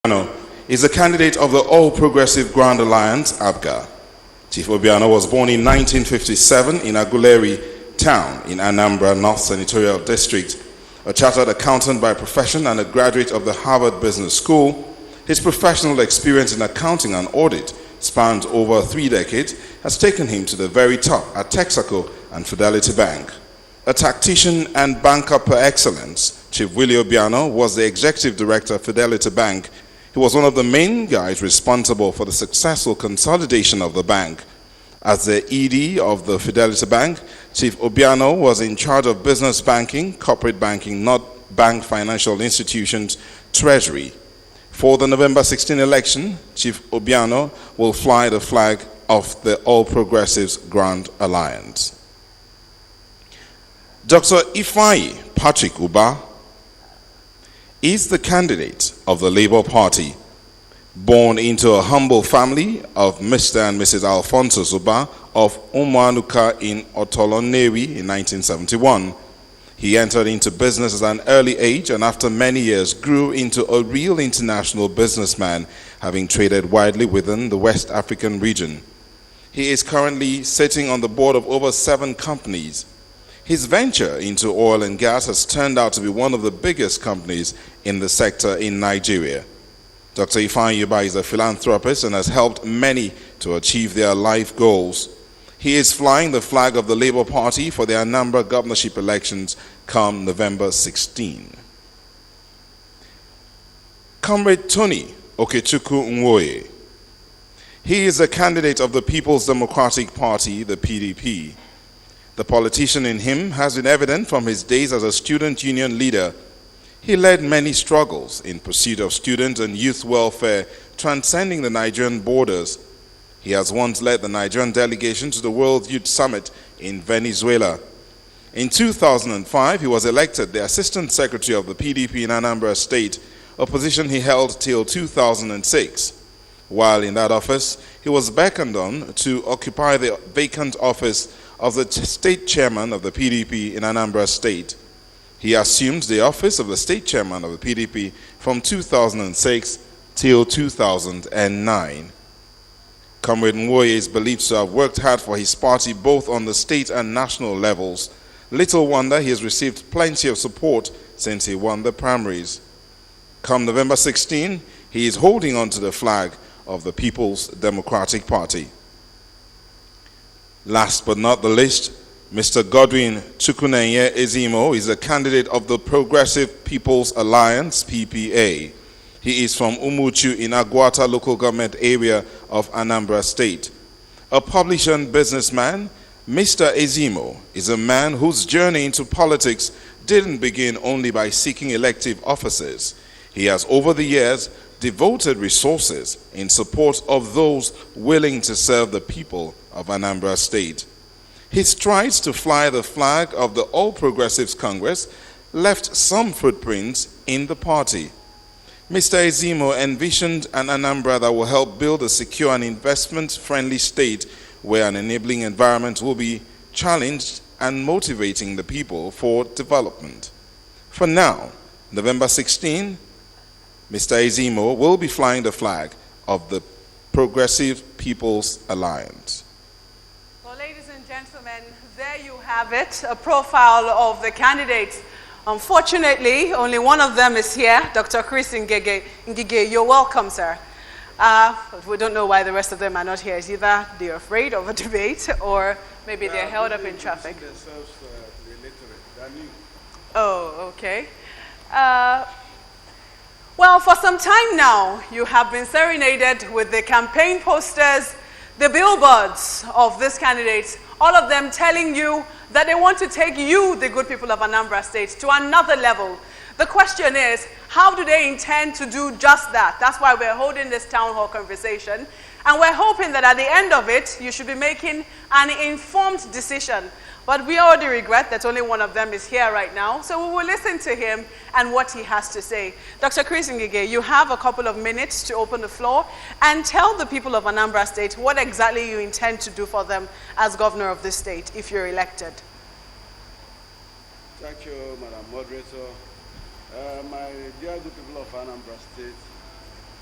Obiano is a candidate of the All Progressive Grand Alliance, APGA. Chief Obiano was born in 1957 in Aguleri town in Anambra North Senatorial District. A chartered accountant by profession and a graduate of the Harvard Business School, his professional experience in accounting and audit spanned over 3 decades has taken him to the very top at Texaco and Fidelity Bank. A tactician and banker per excellence, Chief Willie Obiano was the executive director of Fidelity Bank. He was one of the main guys responsible for the successful consolidation of the bank. As the ED of the Fidelity Bank, Chief Obiano was in charge of business banking, corporate banking, not bank financial institutions, treasury. For the November 16 election, Chief Obiano will fly the flag of the All Progressives Grand Alliance. Dr. Ifeanyi Patrick Uba is the candidate of the Labour Party. Born into a humble family of Mr. and Mrs. Alfonso Uba of Umuanuka in Otolonewi in 1971. He entered into business at an early age and after many years grew into a real international businessman, having traded widely within the West African region. He is currently sitting on the board of over 7 companies. His venture into oil and gas has turned out to be one of the biggest companies in the sector in Nigeria. Dr. Ifeanyi Uba is a philanthropist and has helped many to achieve their life goals. He is flying the flag of the Labour Party for the Anambra Governorship elections come November 16. Comrade Tony Okechukwu Nwoye. He is a candidate of the People's Democratic Party, the PDP. The politician in him has been evident from his days as a student union leader. He led many struggles in pursuit of student and youth welfare, transcending the Nigerian borders. He has once led the Nigerian delegation to the World Youth Summit in Venezuela. In 2005, he was elected the Assistant Secretary of the PDP in Anambra State, a position he held till 2006. While in that office, he was beckoned on to occupy the vacant office of the state chairman of the PDP in Anambra State. He assumed the office of the state chairman of the PDP from 2006 till 2009. Comrade Nwoye is believed to have worked hard for his party both on the state and national levels. Little wonder he has received plenty of support since he won the primaries. Come November 16, he is holding on to the flag of the People's Democratic Party. Last but not the least, Mr. Godwin Chukwunenye Ezimo is a candidate of the Progressive People's Alliance, PPA. He is from Umuchu in Agwata local government area of Anambra State. A publisher and businessman, Mr. Ezimo is a man whose journey into politics didn't begin only by seeking elective offices. He has over the years devoted resources in support of those willing to serve the people of Anambra State. His strides to fly the flag of the All Progressives Congress left some footprints in the party. Mr. Ezimo envisioned an Anambra that will help build a secure and investment-friendly state where an enabling environment will be challenged and motivating the people for development. For now, November 16, Mr. Ezimo will be flying the flag of the Progressive People's Alliance. Well, ladies and gentlemen, there you have it, a profile of the candidates. Unfortunately, only one of them is here, Dr. Chris Ngige. You're welcome, sir. But we don't know why the rest of them are not here. It's either they're afraid of a debate or maybe they're held up in traffic. Oh, okay. Well, for some time now, you have been serenaded with the campaign posters, the billboards of these candidates, all of them telling you that they want to take you, the good people of Anambra State, to another level. The question is, how do they intend to do just that? That's why we're holding this town hall conversation. And we're hoping that at the end of it, you should be making an informed decision. But we already regret that only one of them is here right now. So we will listen to him and what he has to say. Dr. Chris Ngige, you have a couple of minutes to open the floor and tell the people of Anambra State what exactly you intend to do for them as governor of this state if you're elected. Thank you, Madam Moderator. My dear good people of Anambra State,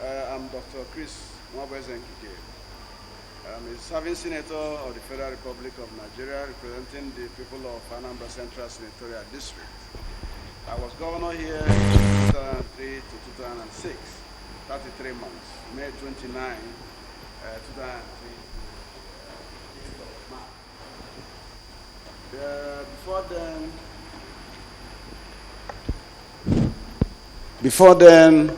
I'm Dr. Chris Mwabezenkike. I'm a serving senator of the Federal Republic of Nigeria, representing the people of Anambra Central Senatorial District. I was governor here from 2003 to 2006, 33 months, May 29, 2003. Before then,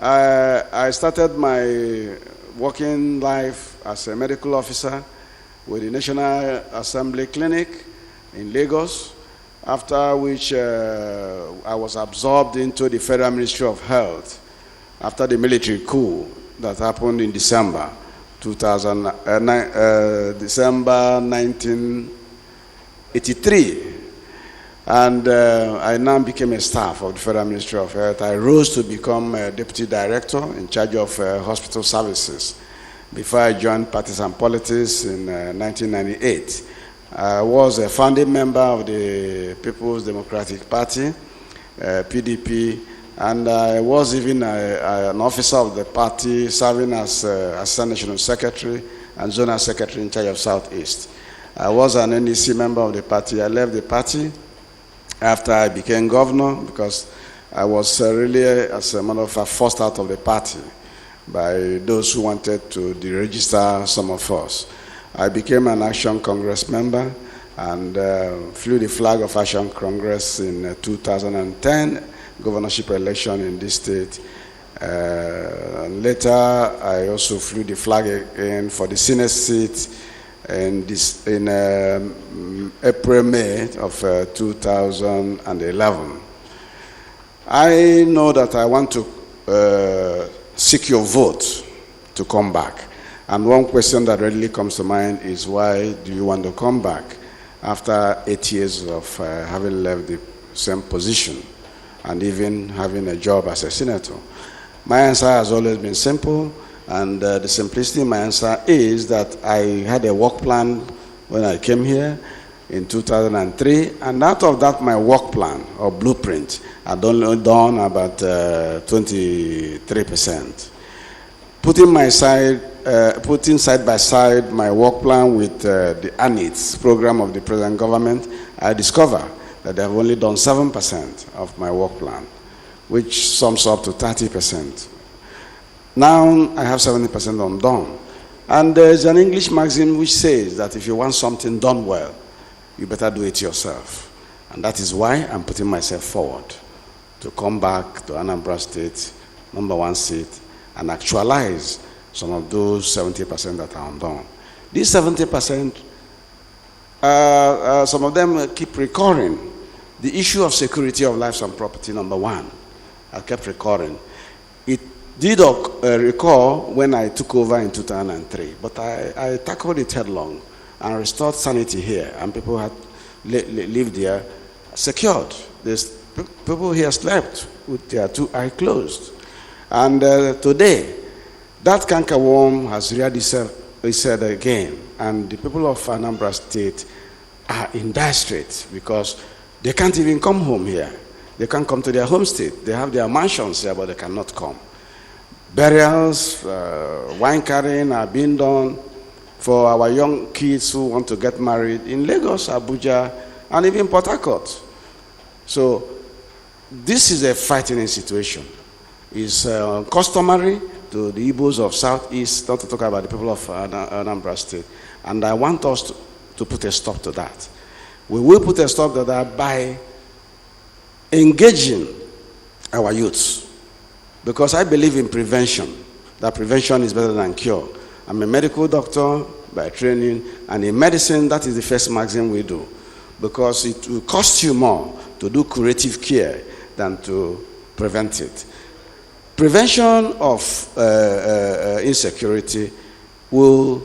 I started my working life as a medical officer with the National Assembly Clinic in Lagos, after which I was absorbed into the Federal Ministry of Health after the military coup that happened in December 1983. And I now became a staff of the Federal Ministry of Health. I rose to become a deputy director in charge of hospital services before I joined Parties and Politics in 1998. I was a founding member of the People's Democratic Party, PDP, and I was even an officer of the party, serving as Assistant National Secretary and Zonal Secretary in charge of Southeast. I was an NEC member of the party. I left the party after I became governor because I was really, as a matter of fact, forced out of the party by those who wanted to deregister some of us. I became an Action Congress member and flew the flag of Action Congress in 2010 governorship election in this state. Later, I also flew the flag again for the Senate seat in April, May of 2011. I know that I want to seek your vote to come back. And one question that readily comes to mind is, why do you want to come back after 8 years of having left the same position and even having a job as a senator? My answer has always been simple. And the simplicity in my answer is that I had a work plan when I came here in 2003, and out of that, my work plan or blueprint had only done about 23%. Putting side by side my work plan with the ANITS program of the present government, I discovered that they have only done 7% of my work plan, which sums up to 30%. Now I have 70% undone. And there's an English maxim which says that if you want something done well, you better do it yourself. And that is why I'm putting myself forward to come back to Anambra State, #1 seat, and actualize some of those 70% that are undone. These 70%, some of them keep recurring. The issue of security of lives and property, #1, I kept recurring. It did recall when I took over in 2003, but I tackled it headlong and restored sanity here, and people had lived there secured. People here slept with their 2 eyes closed. And today, that cankerworm has reared itself again, and the people of Anambra State are in dire straits because they can't even come home here. They can't come to their home state. They have their mansions here, but they cannot come. Burials, wine carrying are being done for our young kids who want to get married in Lagos, Abuja, and even Port Harcourt. So this is a frightening situation. It's customary to the Igbos of Southeast, not to talk about the people of Anambra State. And I want us to put a stop to that. We will put a stop to that by engaging our youths. Because I believe in prevention, that prevention is better than cure. I'm a medical doctor by training, and in medicine, that is the first maxim we do. Because it will cost you more to do curative care than to prevent it. Prevention of insecurity will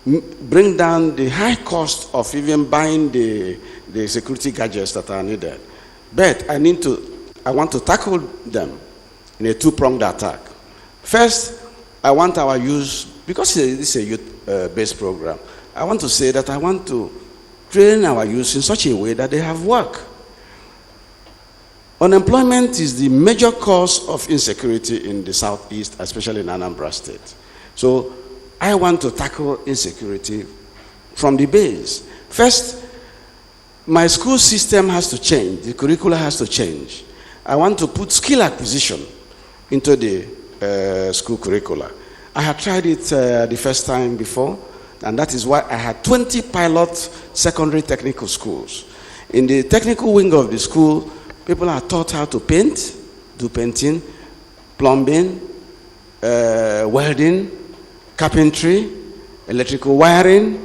bring down the high cost of even buying the security gadgets that are needed. But I want to tackle them in a two-pronged attack. First, I want our youth, because this is a youth-based program, I want to say that I want to train our youth in such a way that they have work. Unemployment is the major cause of insecurity in the southeast, especially in Anambra State. So I want to tackle insecurity from the base. First, my school system has to change. The curricula has to change. I want to put skill acquisition into the school curricula. I had tried it the first time before, and that is why I had 20 pilot secondary technical schools. In the technical wing of the school, people are taught how to paint, do painting, plumbing, welding, carpentry, electrical wiring,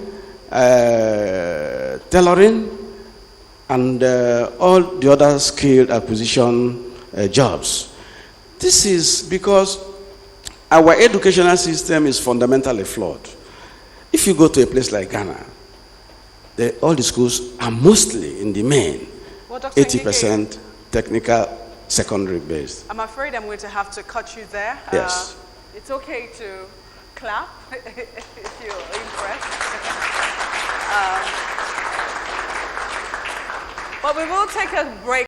tailoring, and all the other skilled acquisition jobs. This is because our educational system is fundamentally flawed. If you go to a place like Ghana, all the schools are mostly in the main, 80% technical secondary based. I'm afraid I'm going to have to cut you there. Yes. It's okay to clap if you're impressed. But we will take a break.